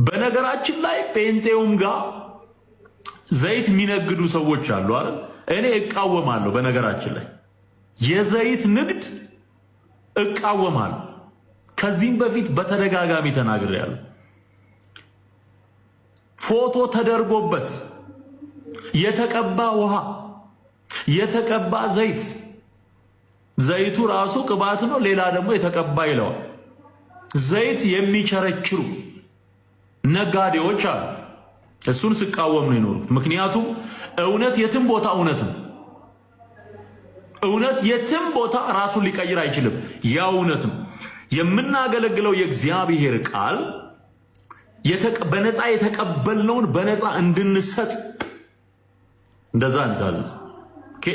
በነገራችን ላይ ጴንጤውም ጋር ዘይት የሚነግዱ ሰዎች አሉ አይደል? እኔ እቃወማለሁ። በነገራችን ላይ የዘይት ንግድ እቃወማለሁ። ከዚህም በፊት በተደጋጋሚ ተናግሬያለሁ። ፎቶ ተደርጎበት የተቀባ ውሃ፣ የተቀባ ዘይት፣ ዘይቱ ራሱ ቅባት ነው፣ ሌላ ደግሞ የተቀባ ይለዋል። ዘይት የሚቸረችሩ ነጋዴዎች አሉ። እሱን ስቃወም ነው የኖሩት። ምክንያቱም እውነት የትም ቦታ እውነት ነው። እውነት የትም ቦታ ራሱን ሊቀይር አይችልም። ያ እውነት ነው። የምናገለግለው የእግዚአብሔር ቃል በነፃ የተቀበልነውን በነፃ እንድንሰጥ እንደዛ እንታዘዝ። ኦኬ።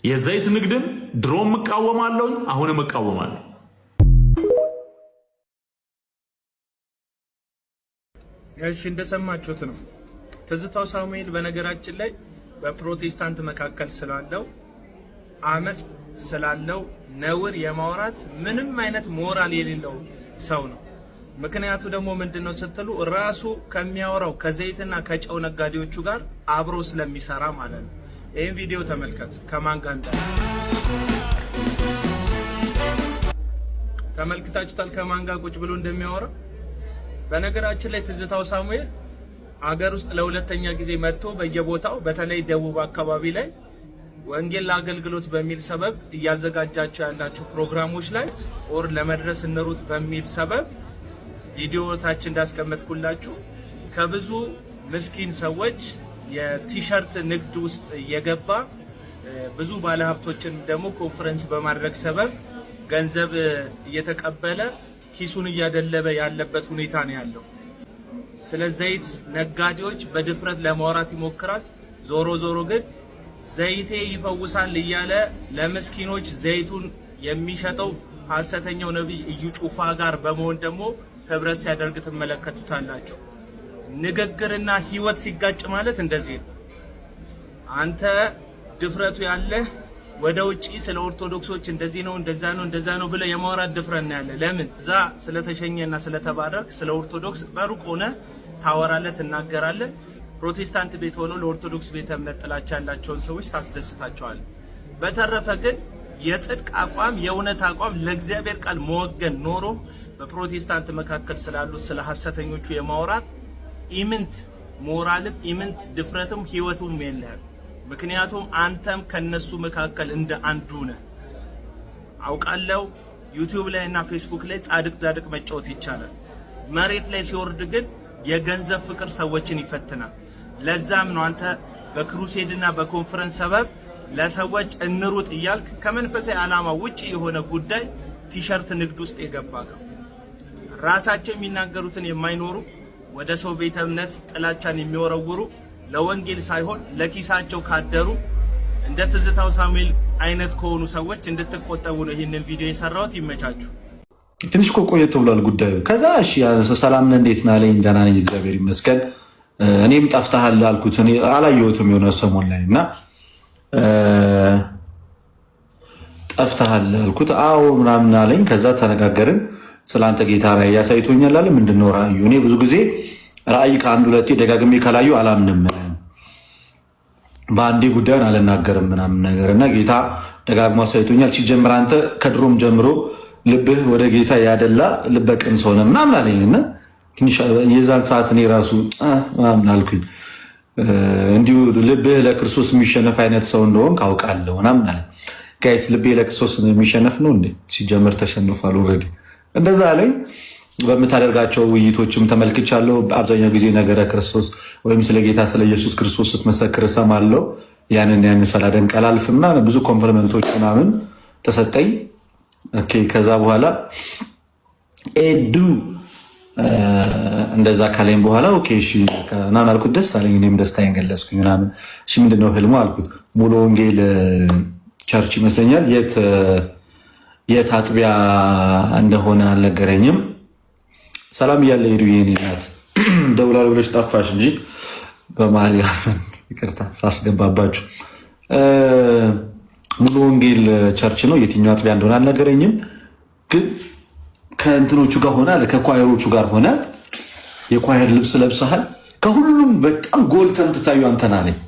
የዘይት ንግድን ድሮም እቃወማለሁ፣ አሁንም እቃወማለሁ። እሺ እንደሰማችሁት ነው። ትዝታው ሳሙኤል በነገራችን ላይ በፕሮቴስታንት መካከል ስላለው አመጽ ስላለው ነውር የማውራት ምንም አይነት ሞራል የሌለው ሰው ነው። ምክንያቱ ደግሞ ምንድነው ስትሉ ራሱ ከሚያወራው ከዘይትና ከጨው ነጋዴዎቹ ጋር አብሮ ስለሚሰራ ማለት ነው። ይህን ቪዲዮ ተመልከቱት። ከማን ጋር እንዳለ ተመልክታችሁታል። ከማን ጋር ቁጭ ብሎ እንደሚያወራ። በነገራችን ላይ ትዝታው ሳሙኤል አገር ውስጥ ለሁለተኛ ጊዜ መጥቶ በየቦታው በተለይ ደቡብ አካባቢ ላይ ወንጌል ለአገልግሎት በሚል ሰበብ እያዘጋጃቸው ያላቸው ፕሮግራሞች ላይ ኦር ለመድረስ እንሩጥ በሚል ሰበብ ቪዲዮታችን እንዳስቀመጥኩላችሁ ከብዙ ምስኪን ሰዎች የቲሸርት ንግድ ውስጥ የገባ ብዙ ባለሀብቶችን ደግሞ ኮንፈረንስ በማድረግ ሰበብ ገንዘብ እየተቀበለ ኪሱን እያደለበ ያለበት ሁኔታ ነው ያለው። ስለ ዘይት ነጋዴዎች በድፍረት ለማውራት ይሞክራል። ዞሮ ዞሮ ግን ዘይቴ ይፈውሳል እያለ ለምስኪኖች ዘይቱን የሚሸጠው ሐሰተኛው ነብይ እዩ ጩፋ ጋር በመሆን ደግሞ ህብረት ሲያደርግ ትመለከቱታላችሁ። ንግግርና ህይወት ሲጋጭ ማለት እንደዚህ ነው። አንተ ድፍረቱ ያለህ ወደ ውጪ ስለ ኦርቶዶክሶች እንደዚህ ነው እንደዛ ነው ብለ የማውራት ድፍረት ነው ያለ። ለምን እዛ ስለተሸኘና ስለተባረክ ስለ ኦርቶዶክስ በሩቅ ሆነ ታወራለህ፣ ትናገራለህ። ፕሮቴስታንት ቤት ሆኖ ለኦርቶዶክስ ቤተ እምነት ጥላቻ ያላቸውን ሰዎች ታስደስታቸዋለህ። በተረፈ ግን የጽድቅ አቋም የእውነት አቋም ለእግዚአብሔር ቃል መወገን ኖሮ በፕሮቴስታንት መካከል ስላሉ ስለ ሐሰተኞቹ የማውራት ኢምንት ሞራልም ኢምንት ድፍረትም ህይወቱም የለህም። ምክንያቱም አንተም ከነሱ መካከል እንደ አንዱ ነህ። አውቃለሁ ዩቲዩብ ላይ እና ፌስቡክ ላይ ጻድቅ መጫወት ይቻላል። መሬት ላይ ሲወርድ ግን የገንዘብ ፍቅር ሰዎችን ይፈትናል። ለዛም ነው አንተ በክሩሴድና በኮንፈረንስ ሰበብ ለሰዎች እንሩጥ እያልክ ከመንፈሳዊ ዓላማ ውጪ የሆነ ጉዳይ ቲሸርት ንግድ ውስጥ የገባከው። ራሳቸው የሚናገሩትን የማይኖሩ ወደ ሰው ቤተ እምነት ጥላቻን የሚወረውሩ ለወንጌል ሳይሆን ለኪሳቸው ካደሩ እንደ ትዝታው ሳሙኤል አይነት ከሆኑ ሰዎች እንድትቆጠቡ ነው ይህንን ቪዲዮ የሰራሁት። ይመቻችሁ። ትንሽ ቆየት ብሏል ጉዳዩ። ከዛ እሺ ሰላም ነህ እንዴት ነህ አለኝ። ደህና ነኝ እግዚአብሔር ይመስገን። እኔም ጠፍተሃል አልኩት። እኔ አላየሁትም የሆነ ሰሞን ላይ እና ጠፍተሃል አልኩት። አዎ ምናምን አለኝ። ከዛ ተነጋገርን። ስለአንተ ጌታ ራእይ ያሳይቶኛል አለ። ምንድነው ራእዩ? እኔ ብዙ ጊዜ ራእይ ከአንድ ሁለቴ ደጋግሜ ካላዩ አላምንም፣ በአንዴ ጉዳዩን አልናገርም ምናምን ነገር እና ጌታ ደጋግሞ አሳይቶኛል። ሲጀምር አንተ ከድሮም ጀምሮ ልብህ ወደ ጌታ ያደላ ልበቅን ሰው ነህ ምናምን አለኝ እና ትንሽ የዛን ሰዓት እኔ ራሱ ምናምን አልኩኝ። እንዲሁ ልብህ ለክርስቶስ የሚሸነፍ አይነት ሰው እንደሆን ካውቃለሁ ምናምን አለ። ጋይስ ልቤ ለክርስቶስ የሚሸነፍ ነው እንዴ? ሲጀምር ተሸንፏል ኦልሬዲ። እንደዛ አለኝ። በምታደርጋቸው ውይይቶችም ተመልክቻለሁ። አብዛኛው ጊዜ ነገረ ክርስቶስ ወይም ስለ ጌታ ስለ ኢየሱስ ክርስቶስ ስትመሰክር እሰማለሁ። ያንን ሳላደንቅ አላልፍም እና ብዙ ኮምፕሊመንቶች ምናምን ተሰጠኝ። ኦኬ ከዛ በኋላ ኤዱ እንደዛ ካለኝ በኋላ ኦኬ እሺ ምናምን አልኩት። ደስ አለኝ። እኔም ደስታዬን ገለጽኩኝ ምናምን። እሺ ምንድነው ህልሙ አልኩት። ሙሉ ወንጌል ቸርች ይመስለኛል የት አጥቢያ እንደሆነ አልነገረኝም። ሰላም እያለ ሄዱ። የኔ ናት ደውላል ብለሽ ጠፋሽ እንጂ በመሀል ይቅርታ ሳስገባባችሁ። ሙሉ ወንጌል ቸርች ነው። የትኛው አጥቢያ እንደሆነ አልነገረኝም። ግን ከእንትኖቹ ጋር ሆነ ከኳየሮቹ ጋር ሆነ የኳየር ልብስ ለብሰሃል። ከሁሉም በጣም ጎልተህ የምትታየው አንተ ነህ አለኝ።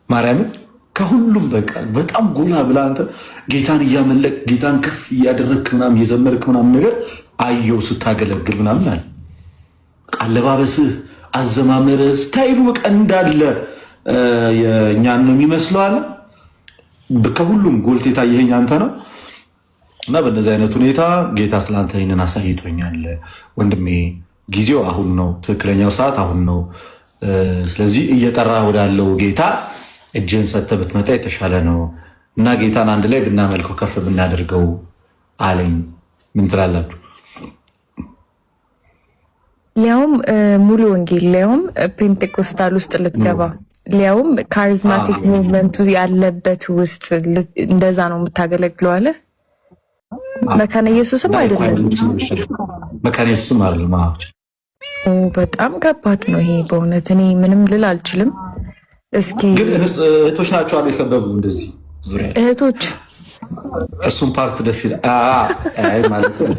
ማርያምን ከሁሉም በቃ በጣም ጎላ ብላ አንተ ጌታን እያመለክ ጌታን ከፍ እያደረግክ ምናምን እየዘመርክ ምናምን ነገር አየው ስታገለግል ምናምን አለ። አለባበስህ፣ አዘማመርህ፣ ስታይሉ በቃ እንዳለ የእኛን ነው የሚመስለው አለ። ከሁሉም ጎልት የታየኸኝ አንተ ነው እና በእነዚህ አይነት ሁኔታ ጌታ ስላንተ ይህንን አሳይቶኛል ወንድሜ። ጊዜው አሁን ነው፣ ትክክለኛው ሰዓት አሁን ነው። ስለዚህ እየጠራ ወዳለው ጌታ እጅን ሰጥተህ ብትመጣ የተሻለ ነው እና ጌታን አንድ ላይ ብናመልከው ከፍ ብናደርገው አለኝ። ምን ትላላችሁ? ሊያውም ሙሉ ወንጌል ሊያውም ፔንቴኮስታል ውስጥ ልትገባ ሊያውም ካሪዝማቲክ ሙቭመንቱ ያለበት ውስጥ እንደዛ ነው የምታገለግለው አለ። መካነ ኢየሱስም አይደለም፣ መካነ ኢየሱስም አይደለም። በጣም ከባድ ነው ይሄ በእውነት እኔ ምንም ልል አልችልም። እስኪ ግን እህቶች ናቸው አሉ የከበቡ እንደዚህ ዙሪያ እህቶች፣ እሱም ፓርት ደስ ይላል። አይ ማለት ነው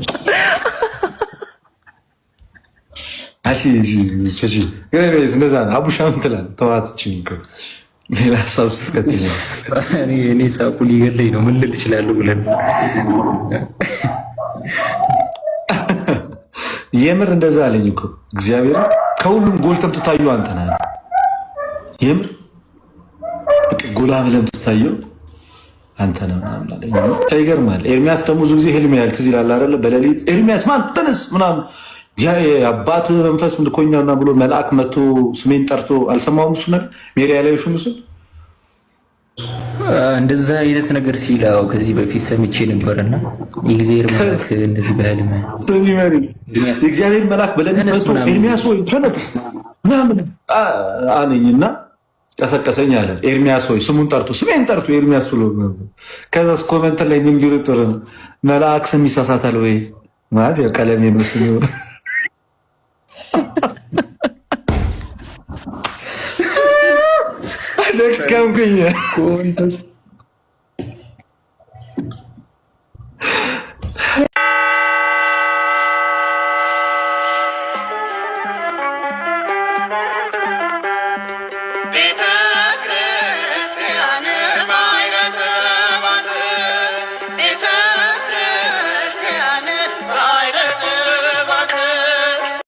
እንደዛ ነው። አቡሻ ምን ትላለህ? ተዋትችን ሌላ ሀሳብ ስትከትል እኔ ሳቁ ሊገለኝ ነው። ምን ልል እችላለሁ ብለን የምር እንደዛ አለኝ እኮ እግዚአብሔር። ከሁሉም ጎልተህ የምትታየው አንተ ነህ። የምር ጎላ ብለህ የምትታየው አንተ ነህ ምናምን አለኝ። ይገርማል። ኤርሚያስ ደግሞ ብዙ ጊዜ ህልም ያህል ትዝ ይላል አይደለ? በሌሊት ኤርሚያስ ማን ተነስ ምናምን የአባት መንፈስ ምልኮኛና ብሎ መልአክ መጥቶ ስሜን ጠርቶ አልሰማሁም። እሱ ነገር ሜሪያ ላይ ምስል እንደዛ አይነት ነገር ሲላው ከዚህ በፊት ሰምቼ ነበርና የእግዚአብሔር መልአክ እንደዚህ በህልም የእግዚአብሔር መልአክ በሌሊት መጥቶ ኤርሚያስ ወይ ተነስ ምናምን አለኝና ቀሰቀሰኝ አለ። ኤርሚያስ ወይ ስሙን ጠርቶ ስሜን ጠርቶ ኤርሚያስ ብሎ ከዛ ኮመንት ላይ እንዲሉ ጥሩ መልአክ ስም ይሳሳታል ወይ ማለት ያው ቀለም የመስል ደከምኩኝ።